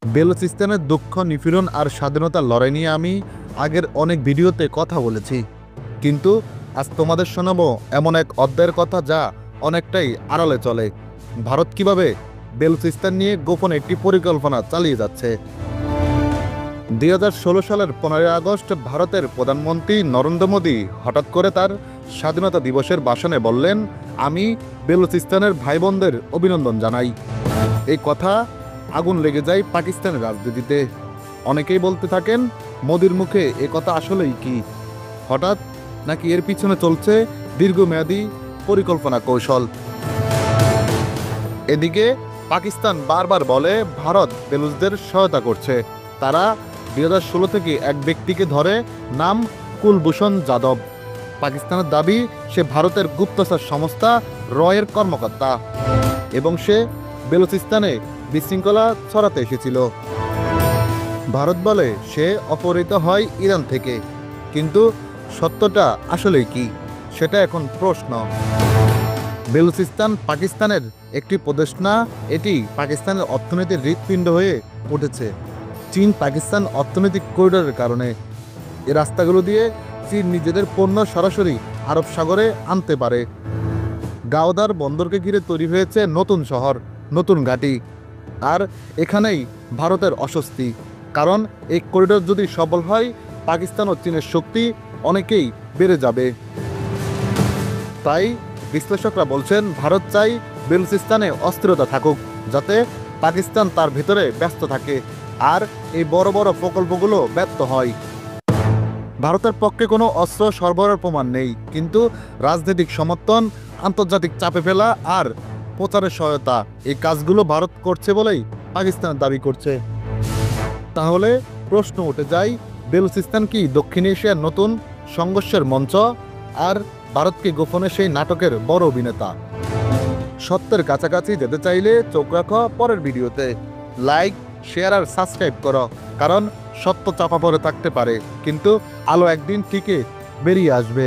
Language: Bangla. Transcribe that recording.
বেলুচিস্তানের দুঃখ নিপীড়ন আর স্বাধীনতার লড়াই নিয়ে আমি আগের অনেক ভিডিওতে কথা বলেছি, কিন্তু আজ তোমাদের শোনাবো এমন এক অধ্যায়ের কথা যা অনেকটাই আড়ালে চলে। ভারত কিভাবে বেলুচিস্তান নিয়ে গোপন একটি পরিকল্পনা চালিয়ে যাচ্ছে। 2016 সালের 15 আগস্ট ভারতের প্রধানমন্ত্রী নরেন্দ্র মোদী হঠাৎ করে তার স্বাধীনতা দিবসের ভাষণে বললেন, আমি বেলুচিস্তানের ভাই বোনদের অভিনন্দন জানাই। এই কথা আগুন লেগে যায় পাকিস্তানের রাজনীতিতে। অনেকেই বলতে থাকেন, মোদির মুখে এ কথা আসলেই কি হঠাৎ, নাকি এর পিছনে চলছে দীর্ঘমেয়াদী পরিকল্পনা কৌশল। এদিকে পাকিস্তান বারবার বলে ভারত বেলুচদের সহায়তা করছে। তারা 2016 থেকে এক ব্যক্তিকে ধরে, নাম কুলভূষণ যাদব। পাকিস্তানের দাবি সে ভারতের গুপ্তচর সংস্থা রয়ের কর্মকর্তা এবং সে বেলুচিস্তানে বিশৃঙ্খলা ছড়াতে এসেছিল। ভারত বলে সে অপহৃত হয় ইরান থেকে, কিন্তু সত্যটা আসলে কি সেটা এখন প্রশ্ন। বেলুচিস্তান পাকিস্তানের একটি প্রদেশ না, এটি পাকিস্তানের অর্থনীতির হৃৎপিণ্ড হয়ে উঠেছে চীন পাকিস্তান অর্থনৈতিক করিডোরের কারণে। এই রাস্তাগুলো দিয়ে চীন নিজেদের পণ্য সরাসরি আরব সাগরে আনতে পারে। গাওদার বন্দরকে ঘিরে তৈরি হয়েছে নতুন শহর, নতুন ঘাঁটি। আর এখানেই ভারতের অস্বস্তি, কারণ এই করিডোর যদি সফল হয়, পাকিস্তান ও চীনের শক্তি অনেকেই বেড়ে যাবে। তাই বিশ্লেষকরা বলছেন, ভারত চাই বেলুচিস্তানে অস্থিরতা থাকুক, যাতে পাকিস্তান তার ভিতরে ব্যস্ত থাকে আর এই বড় বড় প্রকল্পগুলো ব্যর্থ হয়। ভারতের পক্ষে কোনো অস্ত্র সরবরাহের প্রমাণ নেই, কিন্তু রাজনৈতিক সমর্থন, আন্তর্জাতিক চাপে ফেলা আর প্রচারের সহায়তা, এই কাজগুলো ভারত করছে বলেই পাকিস্তান দাবি করছে। তাহলে প্রশ্ন উঠে যায়, বেলুচিস্তান কি দক্ষিণ এশিয়ার নতুন সংঘর্ষের মঞ্চ, আর ভারতকে গোপনে সেই নাটকের বড় অভিনেতা? সত্যের কাছাকাছি যেতে চাইলে চোখ রাখো পরের ভিডিওতে। লাইক, শেয়ার আর সাবস্ক্রাইব করো, কারণ সত্য চাপা পড়ে থাকতে পারে, কিন্তু আলো একদিন ঠিকই বেরিয়ে আসবে।